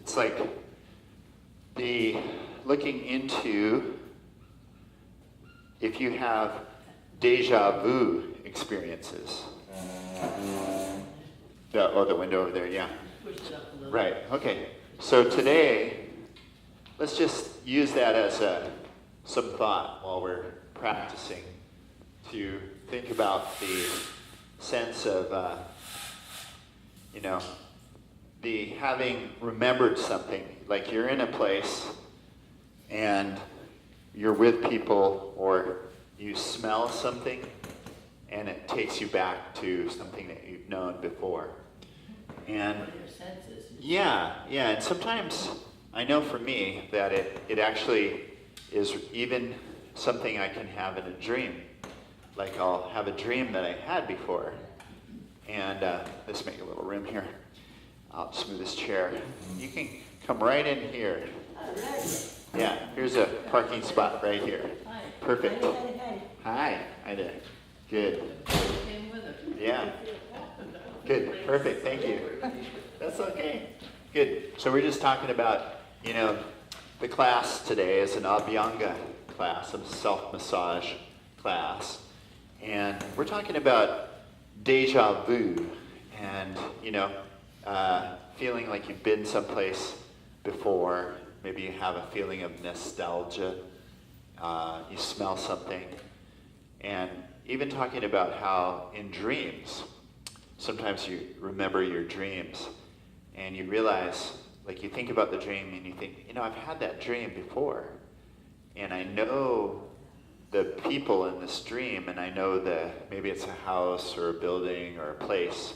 It's like the looking into if you have deja vu experiences. The window over there, yeah. Push it up a little. Right, okay. So today, let's just use that as some thought while we're practicing to think about the sense of, the having remembered something. Like you're in a place and you're with people or you smell something and it takes you back to something that you've known before. And Your senses. yeah, and sometimes I know for me that it actually is even something I can have in a dream. Like I'll have a dream that I had before. And let's make a little room here. I'll just move this chair. You can come right in here. Yeah, here's a parking spot right here. Hi. Perfect. Hi. Hi there. Good. Came with it. Yeah. Good. Perfect. Thank you. That's okay. Good. So we're just talking about, the class today is an Abhyanga class, a self-massage class. And we're talking about deja vu and, feeling like you've been someplace before. Maybe you have a feeling of nostalgia. You smell something. And even talking about how in dreams, sometimes you remember your dreams and you realize, like you think about the dream and you think, I've had that dream before. And I know the people in this dream and I know maybe it's a house or a building or a place.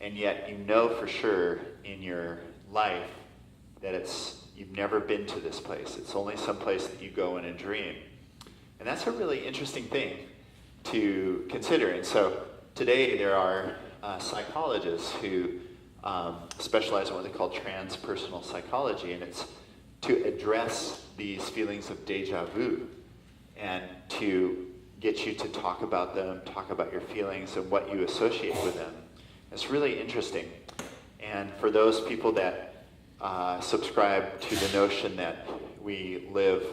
And yet you know for sure in your life that you've never been to this place. It's only some place that you go in a dream. And that's a really interesting thing to consider. And so today there are psychologists who specialize in what they call Transpersonal Psychology, and it's to address these feelings of deja vu and to get you to talk about them, talk about your feelings and what you associate with them. It's really interesting. And for those people that subscribe to the notion that we live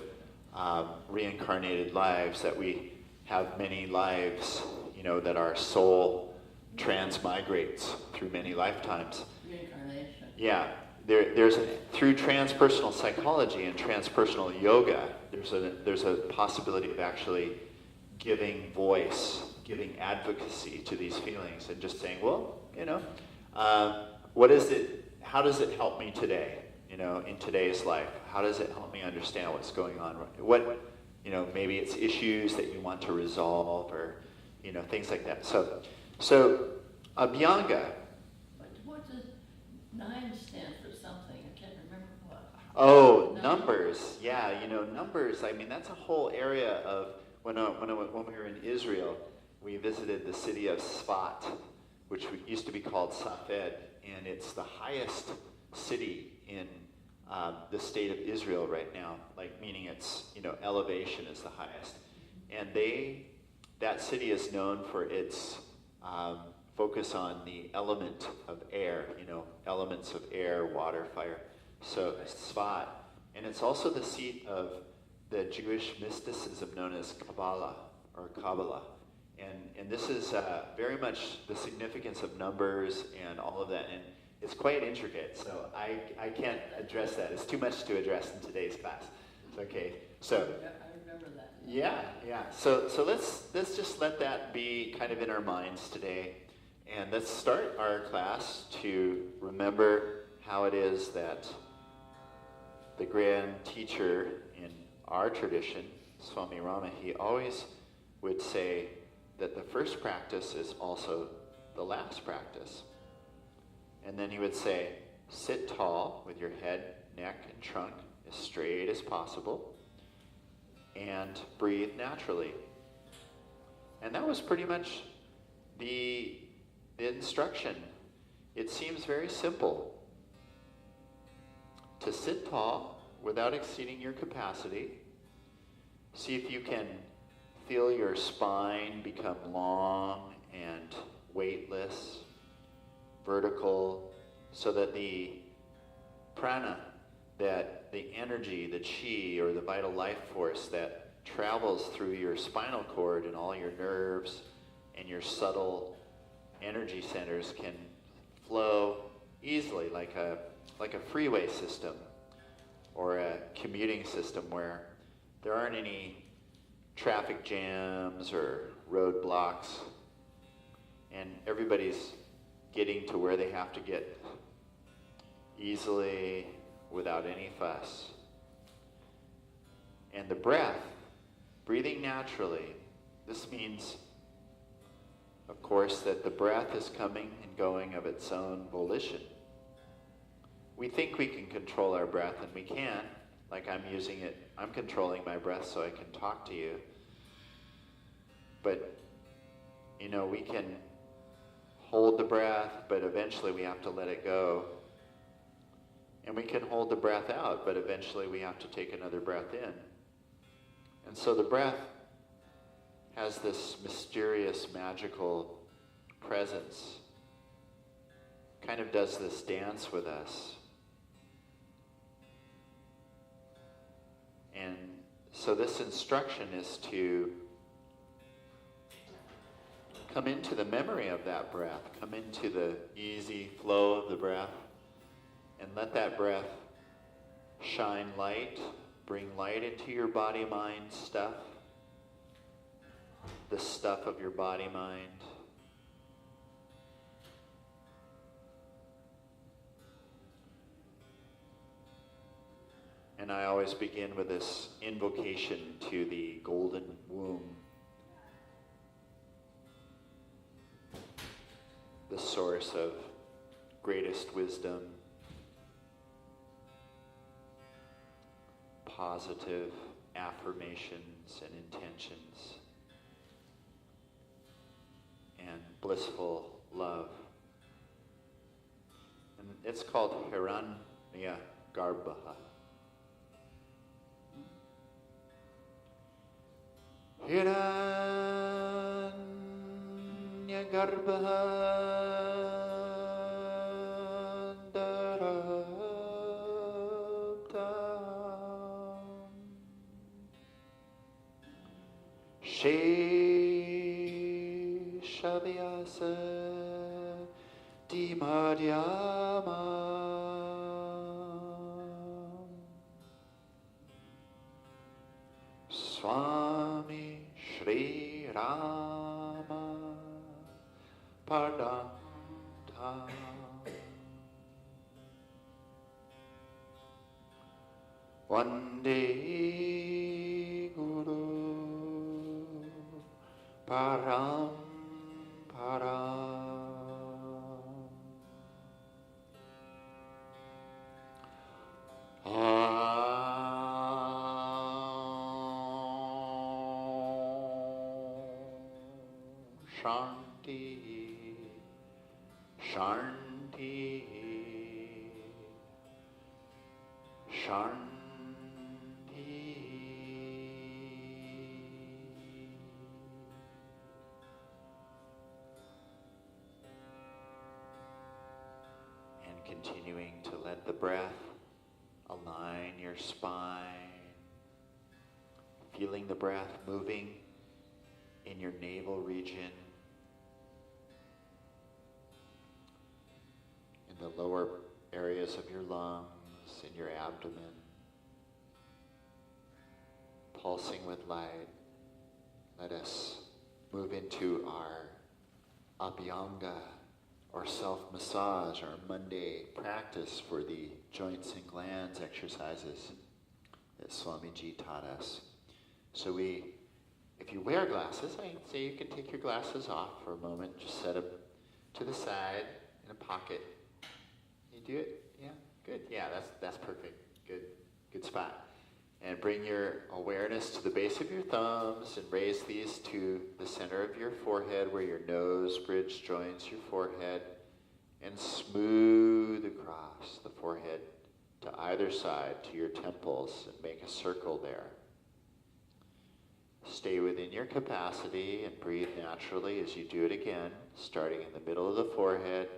reincarnated lives, that we have many lives, that our soul transmigrates through many lifetimes. Reincarnation. Yeah, through transpersonal psychology and transpersonal yoga, there's a possibility of actually giving voice, giving advocacy to these feelings, and just saying, well, what is it? How does it help me today? In today's life, how does it help me understand what's going on? What, maybe it's issues that you want to resolve, or things like that. So Abhyanga. What does 9 stand for something? I can't remember what. Oh, numbers. Yeah, numbers. I mean, that's a whole area of when we were in Israel, we visited the city of Sfat, which used to be called Safed, and it's the highest city in the state of Israel right now, meaning its elevation is the highest. And that city is known for its focus on the element of air, elements of air, water, fire. So Sfat, and it's also the seat of the Jewish mysticism known as Kabbalah or Kabbalah. And this is very much the significance of numbers and all of that. And it's quite intricate, so I can't address that. It's too much to address in today's class. Okay, so. I remember that. Yeah. So let's just let that be kind of in our minds today. And let's start our class to remember how it is that the grand teacher in our tradition, Swami Rama, he always would say that the first practice is also the last practice. And then he would say, sit tall with your head, neck, and trunk as straight as possible, and breathe naturally. And that was pretty much the instruction. It seems very simple. To sit tall without exceeding your capacity. See if you can feel your spine become long and weightless, vertical, so that the prana, that the energy, the chi, or the vital life force that travels through your spinal cord and all your nerves and your subtle energy centers can flow easily, like a freeway system or a commuting system where there aren't any traffic jams or roadblocks, and everybody's getting to where they have to get easily without any fuss. And the breath, breathing naturally, this means, of course, that the breath is coming and going of its own volition. We think we can control our breath, and we can. Like I'm controlling my breath so I can talk to you. But, we can hold the breath, but eventually we have to let it go. And we can hold the breath out, but eventually we have to take another breath in. And so the breath has this mysterious, magical presence. Kind of does this dance with us. And so this instruction is to come into the memory of that breath, come into the easy flow of the breath, and let that breath shine light, bring light into your body-mind stuff, the stuff of your body-mind. And I always begin with this invocation to the golden womb, the source of greatest wisdom, positive affirmations and intentions, and blissful love. And it's called Hiranya Garbha. Hiranya Garbha Darabdam Sheshavyasa Dimadhyama Swami Shri Rama Prāṇa Vande Guru Parampara Shanti, Shanti, Shanti. And continuing to let the breath align your spine, feeling the breath moving in your navel region, in the lower areas of your lungs, in your abdomen, pulsing with light. Let us move into our abhyanga, or self-massage, our Monday practice for the Joints and Glands Exercises that Swamiji taught us. So if you wear glasses, I say you can take your glasses off for a moment, just set them to the side in a pocket. You do it? Yeah? Good. Yeah, that's perfect. Good spot. And bring your awareness to the base of your thumbs and raise these to the center of your forehead where your nose bridge joins your forehead, and smooth across the forehead to either side to your temples and make a circle there. Stay within your capacity and breathe naturally as you do it again, starting in the middle of the forehead,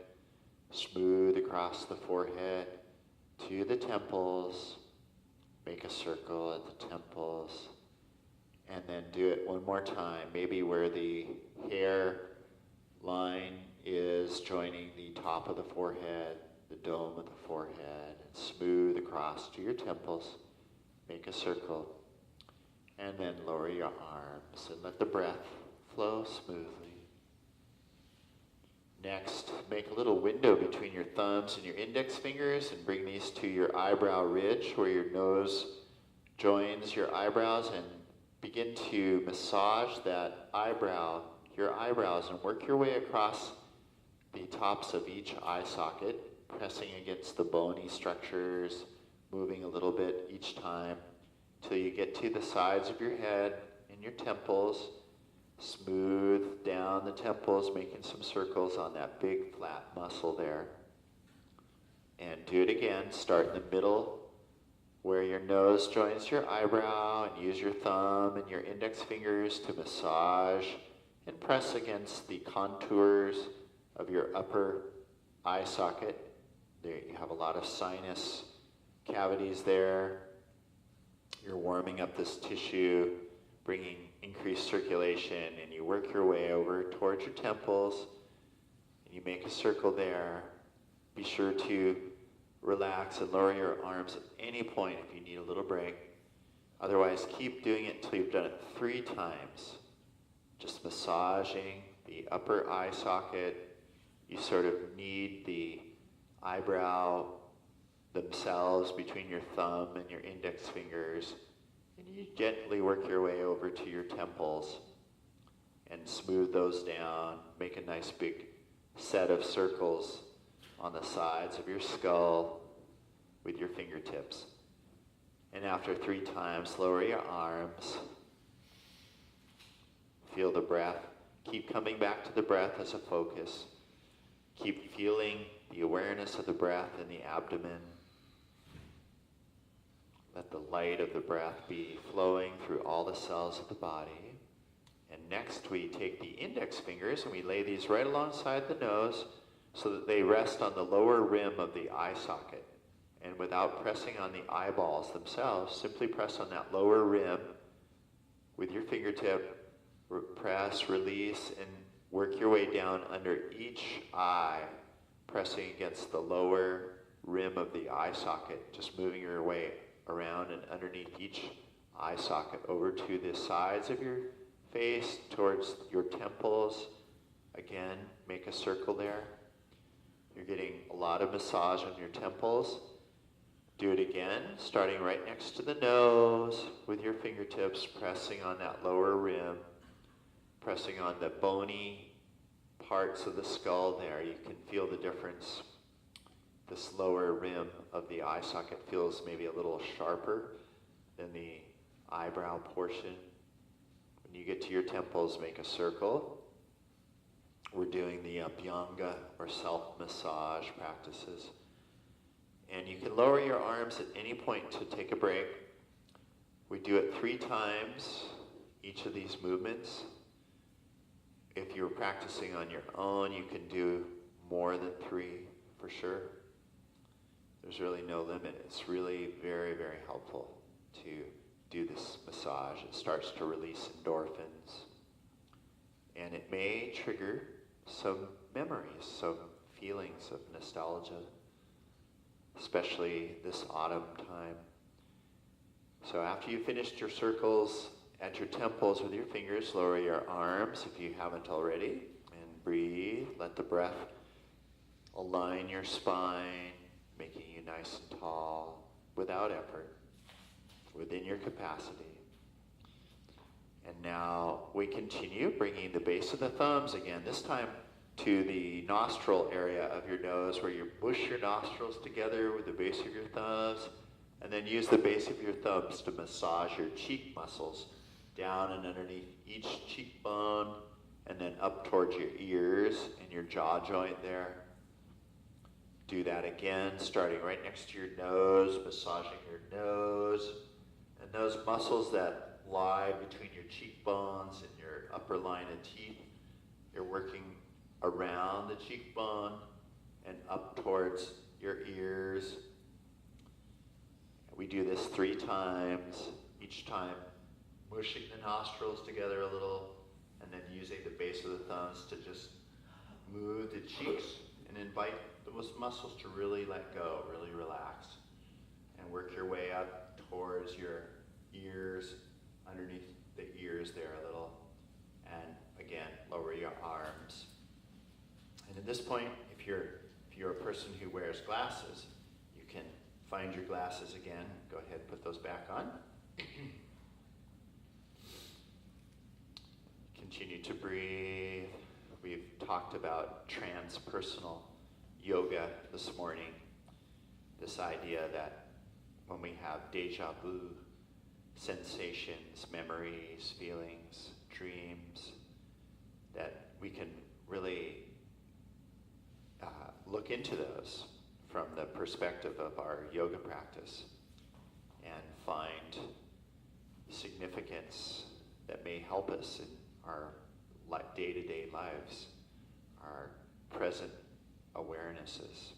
Smooth across the forehead to the temples. Make a circle at the temples. And then do it one more time, maybe where the hair line is joining the top of the forehead, the dome of the forehead, and smooth across to your temples. Make a circle. And then lower your arms and let the breath flow smoothly. Next, make a little window between your thumbs and your index fingers and bring these to your eyebrow ridge where your nose joins your eyebrows, and begin to massage that eyebrow, your eyebrows, and work your way across the tops of each eye socket, pressing against the bony structures, moving a little bit each time till you get to the sides of your head and your temples. Smooth down the temples, making some circles on that big flat muscle there. And do it again. Start in the middle where your nose joins your eyebrow, and use your thumb and your index fingers to massage and press against the contours of your upper eye socket. There you have a lot of sinus cavities there. You're warming up this tissue, bringing increased circulation, and you work your way over towards your temples, and you make a circle there. Be sure to relax and lower your arms at any point if you need a little break. Otherwise, keep doing it until you've done it 3 times. Just massaging the upper eye socket. You sort of knead the eyebrow themselves between your thumb and your index fingers. And you gently work your way over to your temples and smooth those down. Make a nice big set of circles on the sides of your skull with your fingertips. And after 3 times, lower your arms. Feel the breath. Keep coming back to the breath as a focus. Keep feeling the awareness of the breath in the abdomen. Let the light of the breath be flowing through all the cells of the body. And next we take the index fingers and we lay these right alongside the nose so that they rest on the lower rim of the eye socket. And without pressing on the eyeballs themselves, simply press on that lower rim with your fingertip. Press, release, and work your way down under each eye, pressing against the lower rim of the eye socket, just moving your way around and underneath each eye socket over to the sides of your face, towards your temples. Again, make a circle there. You're getting a lot of massage on your temples. Do it again, starting right next to the nose with your fingertips, pressing on that lower rim, pressing on the bony parts of the skull there. You can feel the difference. This lower rim of the eye socket feels maybe a little sharper than the eyebrow portion. When you get to your temples, make a circle. We're doing the Abhyanga or self-massage practices. And you can lower your arms at any point to take a break. We do it 3 times, each of these movements. If you're practicing on your own, you can do more than 3 for sure. There's really no limit. It's really very, very helpful to do this massage. It starts to release endorphins. And it may trigger some memories, some feelings of nostalgia, especially this autumn time. So after you've finished your circles at your temples with your fingers, lower your arms if you haven't already, and breathe. Let the breath align your spine, making you nice and tall without effort, within your capacity. And now we continue bringing the base of the thumbs again, this time to the nostril area of your nose, where you push your nostrils together with the base of your thumbs, and then use the base of your thumbs to massage your cheek muscles down and underneath each cheekbone, and then up towards your ears and your jaw joint there. Do that again, starting right next to your nose, massaging your nose, and those muscles that lie between your cheekbones and your upper line of teeth. You're working around the cheekbone and up towards your ears. We do this 3 times, each time mushing the nostrils together a little, and then using the base of the thumbs to just move the cheeks and invite those muscles to really let go, really relax. And work your way up towards your ears, underneath the ears there a little. And again, lower your arms. And at this point, if you're a person who wears glasses, you can find your glasses again. Go ahead, put those back on. Continue to breathe. We've talked about transpersonal yoga this morning. This idea that when we have deja vu, sensations, memories, feelings, dreams, that we can really look into those from the perspective of our yoga practice and find significance that may help us in our day-to-day lives, our present awarenesses.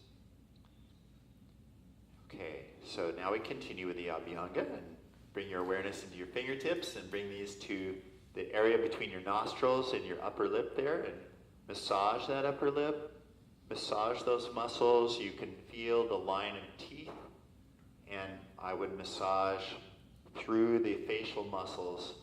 Okay, so now we continue with the Abhyanga, and bring your awareness into your fingertips and bring these to the area between your nostrils and your upper lip there, and massage that upper lip, massage those muscles. You can feel the line of teeth, and I would massage through the facial muscles,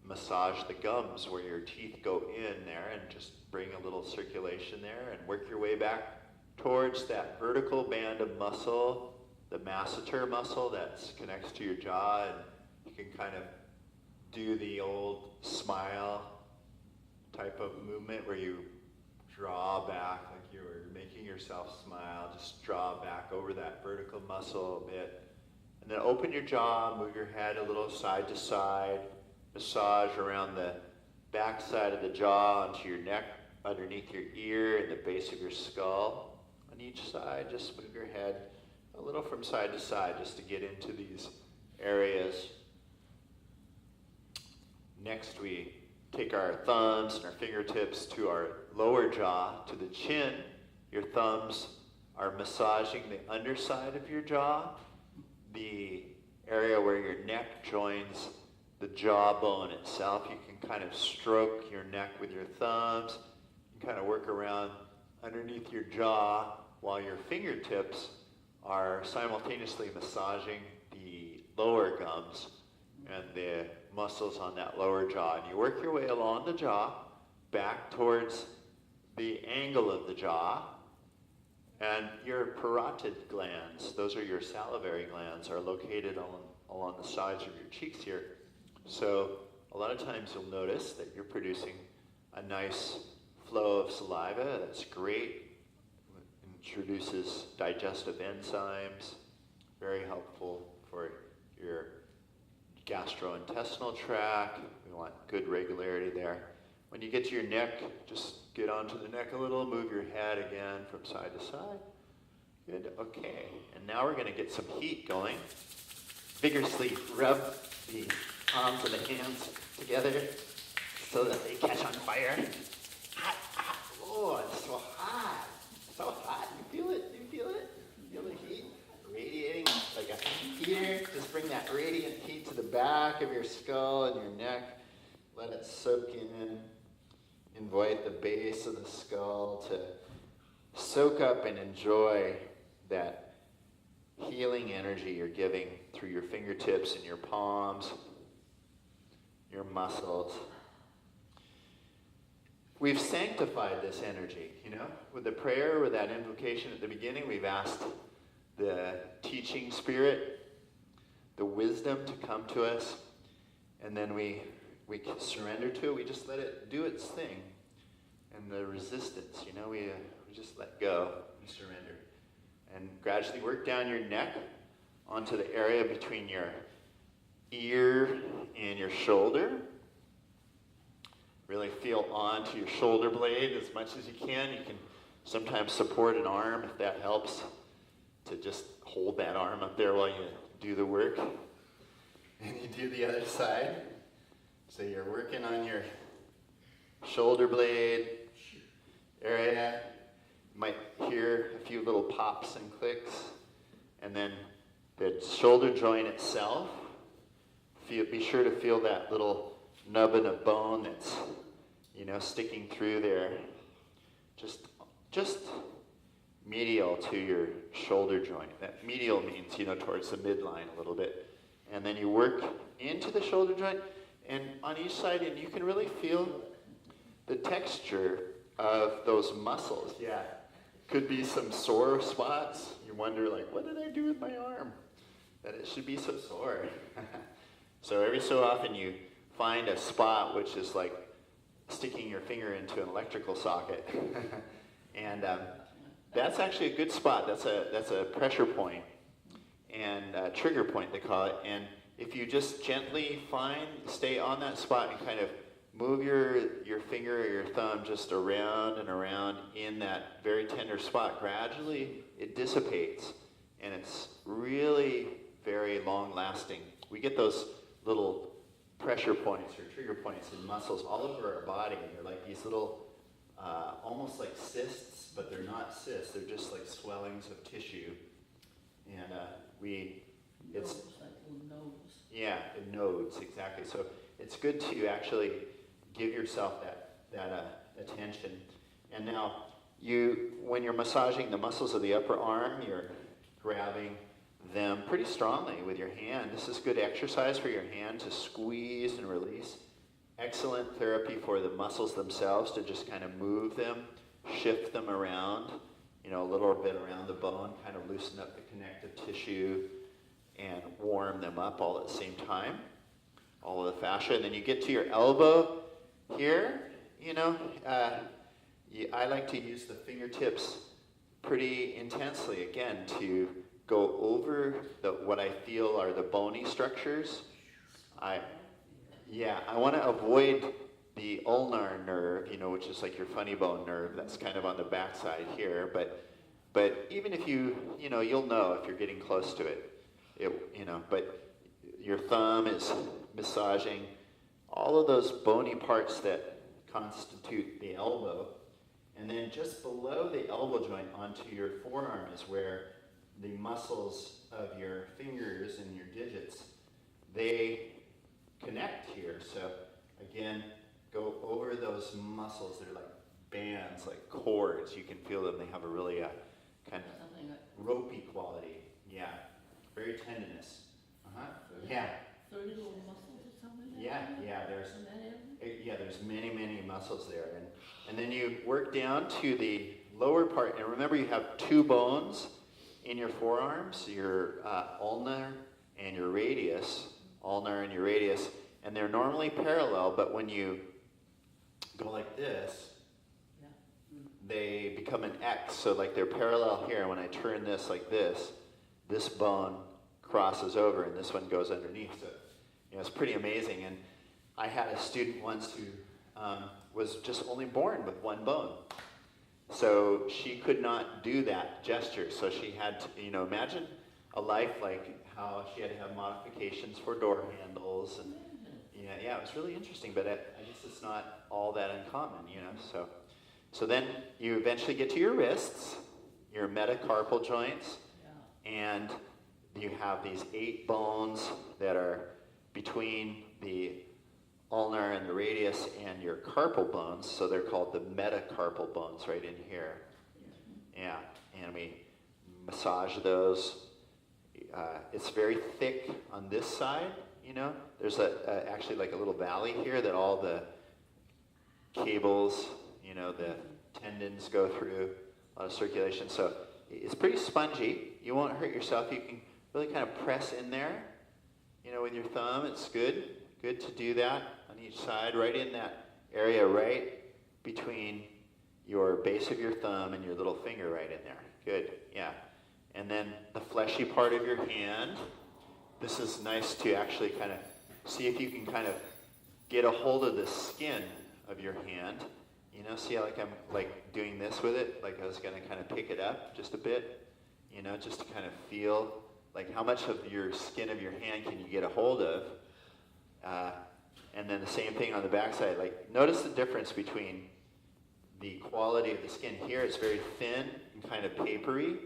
massage the gums where your teeth go in there, and just bring a little circulation there, and work your way back towards that vertical band of muscle, the masseter muscle that connects to your jaw, and you can kind of do the old smile type of movement where you draw back like you were making yourself smile. Just draw back over that vertical muscle a bit. And then open your jaw, move your head a little side to side, massage around the back side of the jaw onto your neck, underneath your ear and the base of your skull. On each side, just move your head a little from side to side just to get into these areas. Next, we take our thumbs and our fingertips to our lower jaw, to the chin. Your thumbs are massaging the underside of your jaw, the area where your neck joins the jawbone itself. You can kind of stroke your neck with your thumbs. You can kind of work around underneath your jaw while your fingertips are simultaneously massaging the lower gums and the muscles on that lower jaw. And you work your way along the jaw, back towards the angle of the jaw. And your parotid glands, those are your salivary glands, are located along the sides of your cheeks here. So a lot of times you'll notice that you're producing a nice flow of saliva. That's great. Introduces digestive enzymes, very helpful for your gastrointestinal tract. We want good regularity there. When you get to your neck, just get onto the neck a little, move your head again from side to side. Good, okay. And now we're going to get some heat going. Vigorously rub the palms of the hands together so that they catch on fire. Hot, hot, oh, it's so hot. So hot. You feel it? You feel it? You feel the heat radiating like a heater? Just bring that radiant heat to the back of your skull and your neck. Let it soak in. Invite the base of the skull to soak up and enjoy that healing energy you're giving through your fingertips and your palms, your muscles. We've sanctified this energy, with the prayer, with that invocation at the beginning. We've asked the teaching spirit, the wisdom to come to us, and then we can surrender to it. We just let it do its thing. And the resistance, we just let go, we surrender. And gradually work down your neck onto the area between your ear and your shoulder. Really feel onto your shoulder blade as much as you can. You can sometimes support an arm if that helps, to just hold that arm up there while you do the work. And you do the other side. So you're working on your shoulder blade area. You might hear a few little pops and clicks. And then the shoulder joint itself, be sure to feel that little nubbin of bone that's, sticking through there. Just medial to your shoulder joint. That medial means, towards the midline a little bit. And then you work into the shoulder joint, and on each side, and you can really feel the texture of those muscles. Yeah. Could be some sore spots. You wonder, what did I do with my arm? That it should be so sore. So every so often you find a spot which is like sticking your finger into an electrical socket. And that's actually a good spot. That's a pressure point and a trigger point, they call it. And if you just gently stay on that spot and kind of move your finger or your thumb just around and around in that very tender spot, gradually it dissipates. And it's really very long-lasting. We get those little pressure points or trigger points in muscles all over our body. And they're like these little, almost like cysts, but they're not cysts. They're just like swellings of tissue. And it's... Like little nodes. Yeah, nodes, exactly. So it's good to actually give yourself that attention. And now, when you're massaging the muscles of the upper arm, you're grabbing them pretty strongly with your hand. This is good exercise for your hand to squeeze and release. Excellent therapy for the muscles themselves to just kind of move them, shift them around, a little bit around the bone, kind of loosen up the connective tissue and warm them up all at the same time, all of the fascia. And then you get to your elbow here, I like to use the fingertips pretty intensely, again, to go over what I feel are the bony structures. I want to avoid the ulnar nerve, which is like your funny bone nerve. That's kind of on the backside here. But even if you'll know if you're getting close to it. But your thumb is massaging all of those bony parts that constitute the elbow. And then just below the elbow joint onto your forearm is where the muscles of your fingers and your digits, they connect here. So again, go over those muscles. They're like bands, like cords. You can feel them. They have a really kind of ropey quality. Yeah. Very tendinous. Yeah. 30 little muscles or something? There's many muscles there. And then you work down to the lower part. And remember, you have two bones in your forearms, your ulnar and your radius. And they're normally parallel, but when you go like this, they become an X. So like they're parallel here. When I turn this like this bone crosses over and this one goes underneath. So, it's pretty amazing. And I had a student once who was just only born with one bone. So she could not do that gesture. So she had to, imagine a life like how she had to have modifications for door handles. And it was really interesting, but I guess it's not all that uncommon, So then you eventually get to your wrists, your metacarpal joints, and you have these 8 bones that are between the ulnar and the radius and your carpal bones, so they're called the metacarpal bones right in here. Yeah, and we massage those. It's very thick on this side, There's actually like a little valley here that all the cables, the tendons go through, a lot of circulation. So it's pretty spongy. You won't hurt yourself. You can really kind of press in there, with your thumb. It's good to do that on each side, right in that area, right between your base of your thumb and your little finger right in there. Good, yeah. And then the fleshy part of your hand. This is nice to actually kind of see if you can kind of get a hold of the skin of your hand. See how I'm doing this with it? Like I was going to kind of pick it up just a bit, just to kind of feel how much of your skin of your hand can you get a hold of. And then the same thing on the backside. Notice the difference between the quality of the skin. Here it's very thin and kind of papery,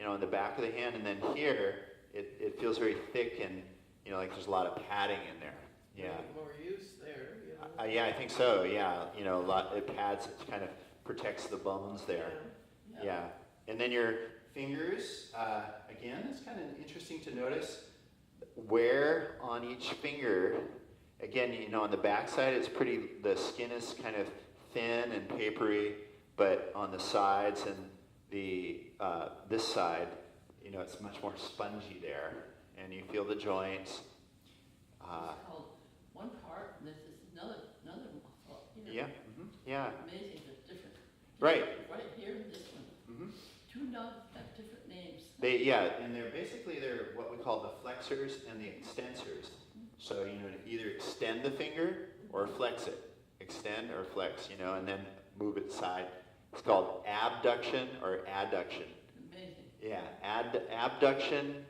on the back of the hand, and then here it feels very thick and, like there's a lot of padding in there. Yeah. More use there. Yeah, I think so. Yeah, a lot. It pads. It kind of protects the bones there. Yeah. And then your fingers. Again, it's kind of interesting to notice where on each finger. Again, on the back side, it's pretty. The skin is kind of thin and papery, but on the sides and the this side, it's much more spongy there, and you feel the joints. One part, and this is another muscle. Yeah. Mm-hmm. Yeah. Amazing, the different. Right. Right here in this one. Mm-hmm. Two nodes have different names. And they're what we call the flexors and the extensors. So, to either extend the finger or flex it. Extend or flex, and then move it side. It's called abduction or adduction. Amazing. Yeah, abduction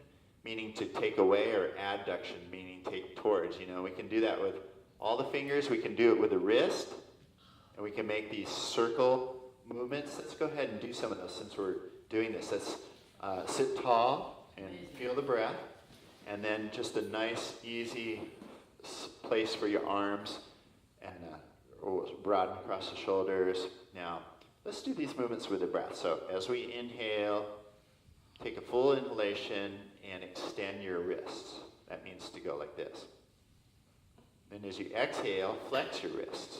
meaning to take away, or adduction meaning take towards. We can do that with all the fingers. We can do it with the wrist, and we can make these circle movements. Let's go ahead and do some of those since we're doing this. Let's sit tall and feel the breath, and then just a nice, easy place for your arms, and broaden across the shoulders. Now, let's do these movements with the breath. So as we inhale, take a full inhalation and extend your wrists. That means to go like this. And as you exhale, flex your wrists.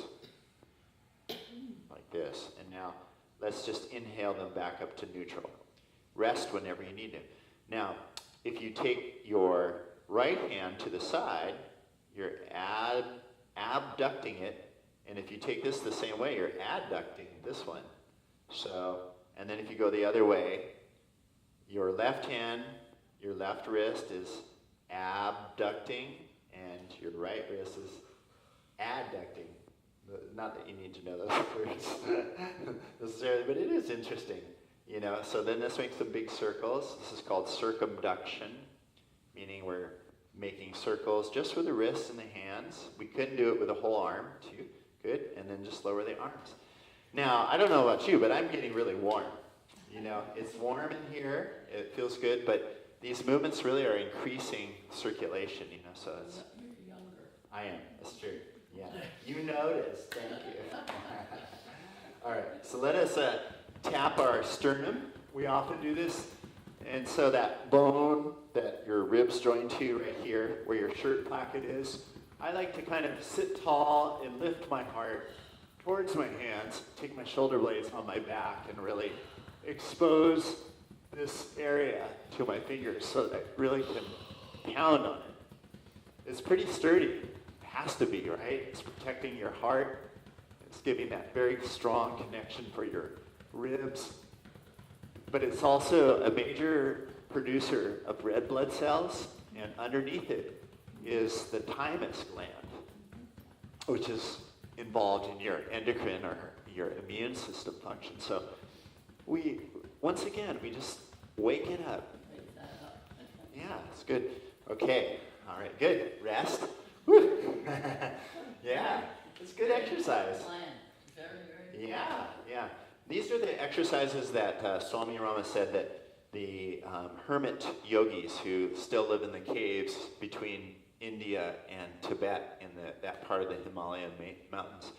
Like this. And now, let's just inhale them back up to neutral. Rest whenever you need to. Now, if you take your right hand to the side, you're abducting it. And if you take this the same way, you're adducting this one. So, and then if you go the other way, your left hand, your left wrist is abducting, and your right wrist is adducting. Not that you need to know those words necessarily, but it is interesting, So then this makes some big circles. This is called circumduction, meaning we're making circles just with the wrists and the hands. We couldn't do it with a whole arm, too. Good, and then just lower the arms. Now, I don't know about you, but I'm getting really warm. It's warm in here. It feels good, but these movements really are increasing circulation, so it's... You're younger. I am, that's true. Yeah, you noticed, thank you. All right, so let us tap our sternum. We often do this. And so that bone that your ribs join to right here, where your shirt pocket is, I like to kind of sit tall and lift my heart towards my hands, take my shoulder blades on my back, and really expose this area to my fingers so that I really can pound on it. It's pretty sturdy. It has to be, right? It's protecting your heart. It's giving that very strong connection for your ribs. But it's also a major producer of red blood cells, and underneath it is the thymus gland, which is involved in your endocrine or your immune system function. So once again, we just wake it up. Wake that up. Yeah, it's good. Okay, all right, good. Rest. Woo. Yeah, it's good exercise. Very, very Yeah. These are the exercises that Swami Rama said that the hermit yogis who still live in the caves between India and Tibet in that part of the Himalayan mountains,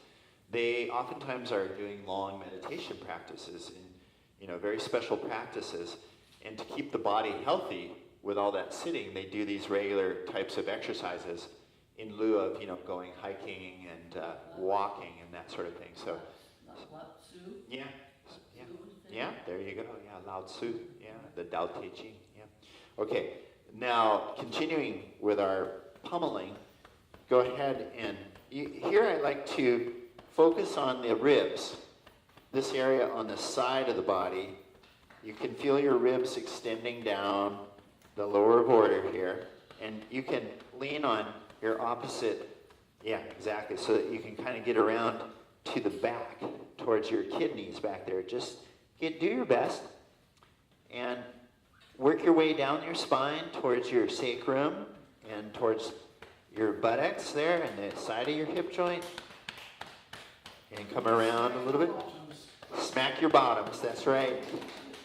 they oftentimes are doing long meditation practices and very special practices. And to keep the body healthy with all that sitting, they do these regular types of exercises in lieu of going hiking and walking and that sort of thing. So. Yeah, there you go. Yeah, Lao Tzu. Yeah, the Tao Te Ching. Yeah. Okay, now continuing with our pummeling, go ahead and here I like to focus on the ribs, this area on the side of the body. You can feel your ribs extending down the lower border here, and you can lean on your opposite, yeah, exactly, so that you can kind of get around to the back, towards your kidneys back there. Just do your best and work your way down your spine towards your sacrum and towards your buttocks there and the side of your hip joint. And come around a little bit. smack your bottoms, that's right.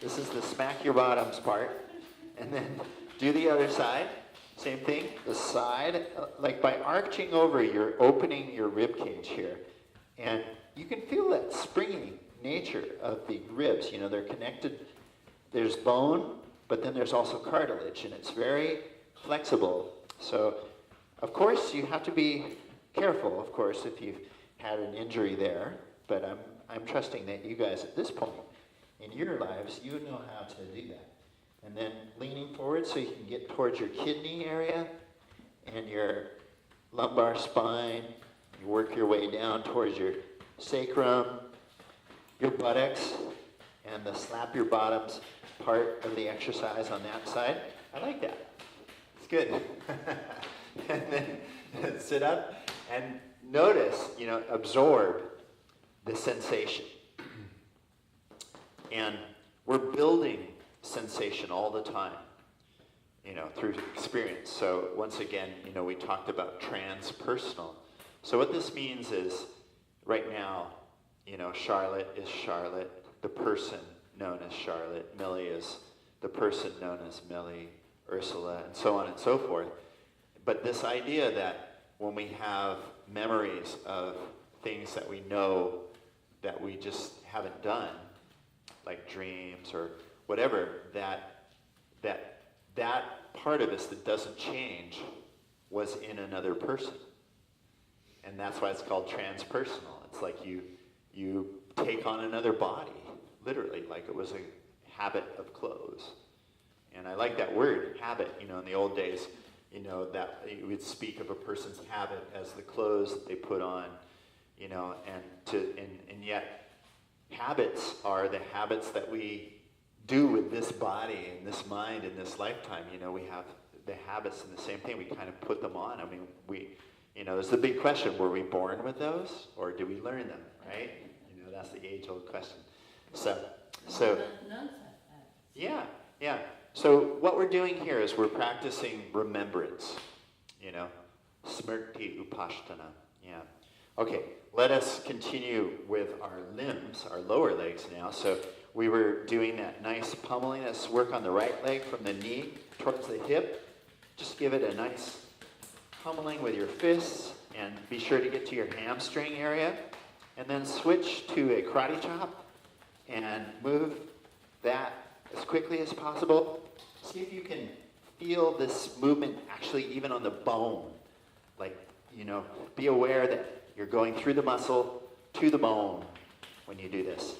This is the smack your bottoms part. And then do the other side, same thing, the side, like by arching over, you're opening your rib cage here. And you can feel that springy nature of the ribs, you know, they're connected. There's bone, but then there's also cartilage, and it's very flexible. So, of course, you have to be careful, of course, if you've had an injury there, but I'm trusting that you guys at this point in your lives, you know how to do that. And then leaning forward so you can get towards your kidney area and your lumbar spine. You work your way down towards your sacrum, your buttocks, and the slap your bottoms part of the exercise on that side. I like that. It's good. And then sit up and notice, you know, absorb the sensation. And we're building sensation all the time, you know, through experience. So once again, you know, we talked about transpersonal. So what this means is, right now, you know, Charlotte is Charlotte, the person known as Charlotte. Millie is the person known as Millie, Ursula, and so on and so forth. But this idea that when we have memories of things that we know that we just haven't done, like dreams or whatever, that part of us that doesn't change was in another person. And that's why it's called transpersonal. It's like you take on another body, literally, like it was a habit of clothes. And I like that word, habit. You know, in the old days, you know, that you would speak of a person's habit as the clothes that they put on, you know, and yet habits are the habits that we do with this body and this mind in this lifetime. You know, we have the habits and the same thing. We kind of put them on. I mean, you know, there's the big question, were we born with those or do we learn them, right? You know, that's the age-old question. So yeah. So what we're doing here is we're practicing remembrance, you know, smrti upasthana, yeah. Okay, let us continue with our limbs, our lower legs now. So we were doing that nice pummeling. Let's work on the right leg from the knee towards the hip. Just give it a nice pummeling with your fists and be sure to get to your hamstring area. And then switch to a karate chop and move that as quickly as possible. See if you can feel this movement actually even on the bone. Like, you know, be aware that you're going through the muscle to the bone when you do this.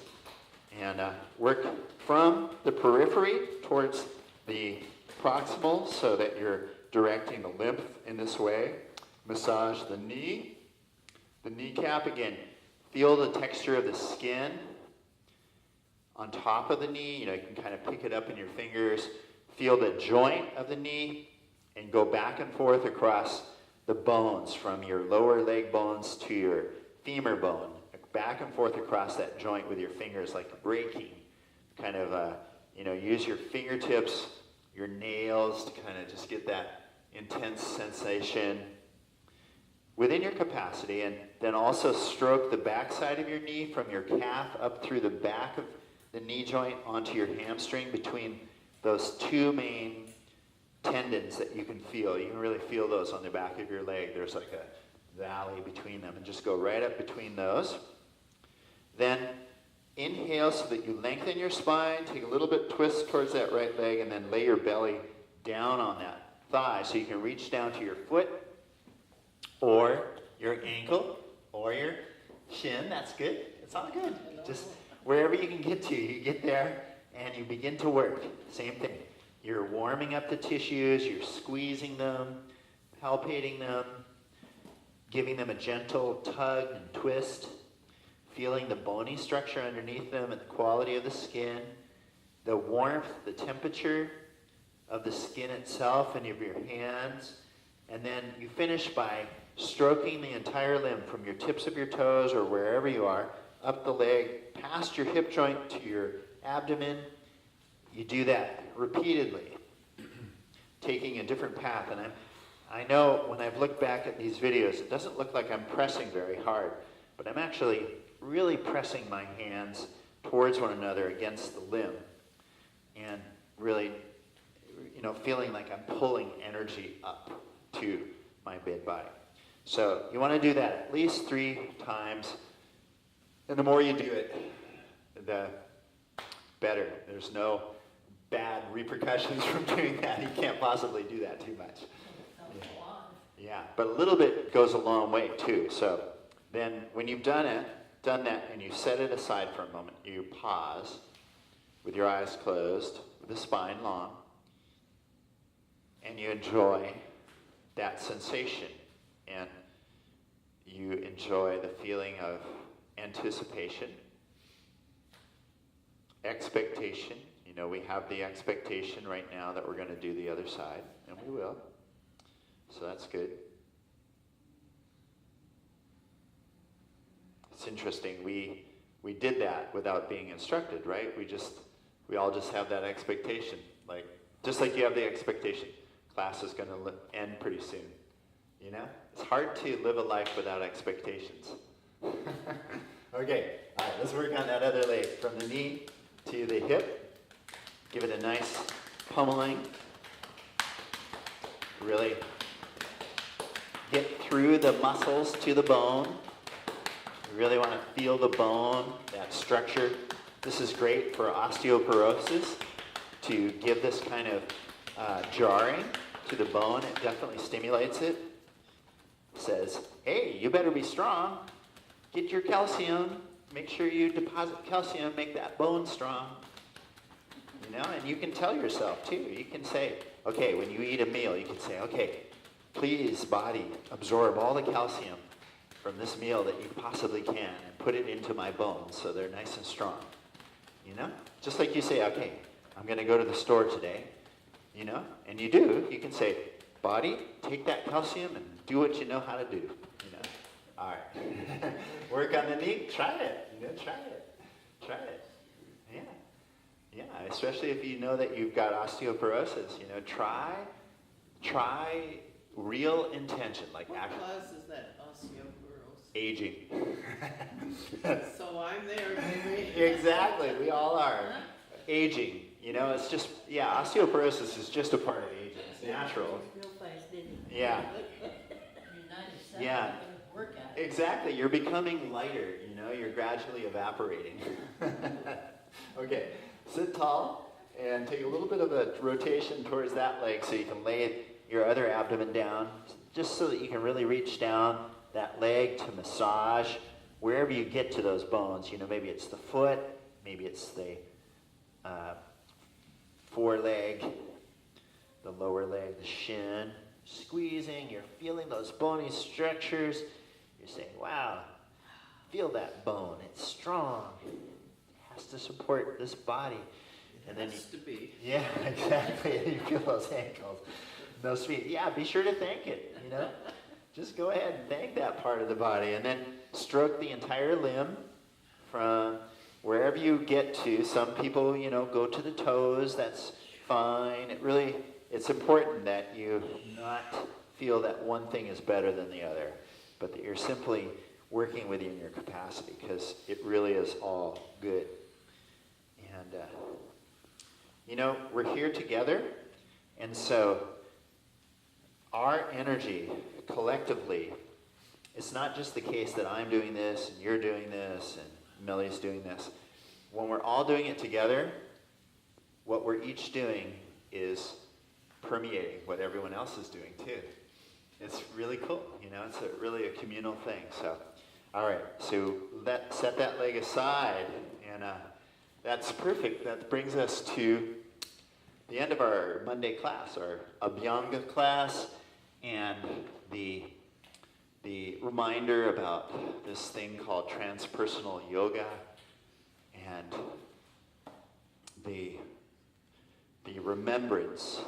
And work from the periphery towards the proximal so that you're directing the lymph in this way. Massage the knee, the kneecap. Again, feel the texture of the skin on top of the knee. You know, you can kind of pick it up in your fingers. Feel the joint of the knee and go back and forth across the bones from your lower leg bones to your femur bone. Back and forth across that joint with your fingers like breaking. Kind of, you know, use your fingertips, your nails to kind of just get that intense sensation within your capacity. And then also stroke the backside of your knee from your calf up through the back of the knee joint onto your hamstring between those two main tendons that you can feel. You can really feel those on the back of your leg. There's like a valley between them, and just go right up between those. Then inhale so that you lengthen your spine, take a little bit twist towards that right leg, and then lay your belly down on that thigh so you can reach down to your foot or your ankle or your shin. That's good. It's all good. Just wherever you can get to, you get there and you begin to work. Same thing. You're warming up the tissues, you're squeezing them, palpating them, giving them a gentle tug and twist. Feeling the bony structure underneath them and the quality of the skin, the warmth, the temperature of the skin itself and of your hands. And then you finish by stroking the entire limb from your tips of your toes or wherever you are, up the leg, past your hip joint to your abdomen. You do that repeatedly, taking a different path. And I know when I've looked back at these videos, it doesn't look like I'm pressing very hard, but I'm actually really pressing my hands towards one another against the limb, and really, feeling like I'm pulling energy up to my mid body. So you want to do that at least 3 times, and the more you do it, the better. There's no bad repercussions from doing that. You can't possibly do that too much. Yeah, but a little bit goes a long way too. So then when you've done that, and you set it aside for a moment, you pause with your eyes closed, with the spine long, and you enjoy that sensation, and you enjoy the feeling of anticipation, expectation. We have the expectation right now that we're going to do the other side, and we will. So that's good. It's interesting. We did that without being instructed, right? We all just have that expectation, just like you have the expectation class is going to end pretty soon. It's hard to live a life without expectations. Okay, all right, let's work on that other leg from the knee to the hip. Give it a nice pummeling. Really get through the muscles to the bone. You really want to feel the bone, that structure. This is great for osteoporosis, to give this kind of jarring to the bone. It definitely stimulates it. Says, hey, you better be strong. Get your calcium. Make sure you deposit calcium. Make that bone strong. And you can tell yourself too. You can say, okay, when you eat a meal, you can say, okay, please, body, absorb all the calcium from this meal that you possibly can and put it into my bones so they're nice and strong. Just like you say, okay, I'm going to go to the store today, and you do. You can say, body, take that calcium and do what you know how to do. All right. Work on the knee. Try it. Try it. Yeah, especially if you know that you've got osteoporosis. Try real intention, like what causes that osteoporosis? Aging. So I'm there, maybe. Exactly, we all are. Aging, it's just, osteoporosis is just a part of aging. It's natural. Real fast, didn't he? Yeah. You're 97, Yeah. you better work at it. Exactly, you're becoming lighter, you're gradually evaporating. Okay, sit tall and take a little bit of a rotation towards that leg so you can lay your other abdomen down, just so that you can really reach down that leg to massage wherever you get to those bones. Maybe it's the foot, maybe it's the foreleg, the lower leg, the shin. Squeezing, you're feeling those bony structures. You're saying, wow, feel that bone. It's strong. It has to support this body. And then to be. Yeah, exactly. You feel those ankles, those feet. Yeah, be sure to thank it, Just go ahead and thank that part of the body. And then stroke the entire limb from wherever you get to. Some people, go to the toes. That's fine. It's important that you not feel that one thing is better than the other, but that you're simply working within your capacity, because it really is all good. And, we're here together, and so our energy collectively, it's not just the case that I'm doing this, and you're doing this, and Millie's doing this. When we're all doing it together, what we're each doing is permeating what everyone else is doing too. It's really cool, it's really a communal thing. So, all right, so set that leg aside, and that's perfect. That brings us to the end of our Monday class, our Abhyanga class, and the reminder about this thing called Transpersonal Yoga, and the remembrance,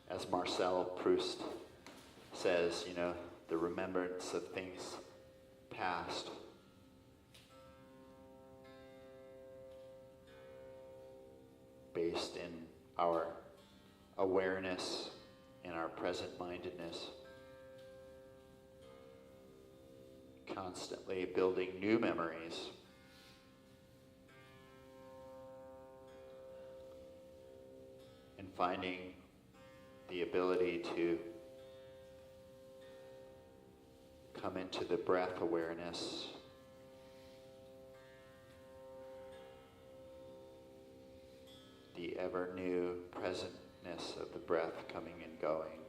as Marcel Proust says, the remembrance of things past. Based in our awareness and our present-mindedness. Constantly building new memories finding the ability to come into the breath awareness. The ever new presentness of the breath coming and going.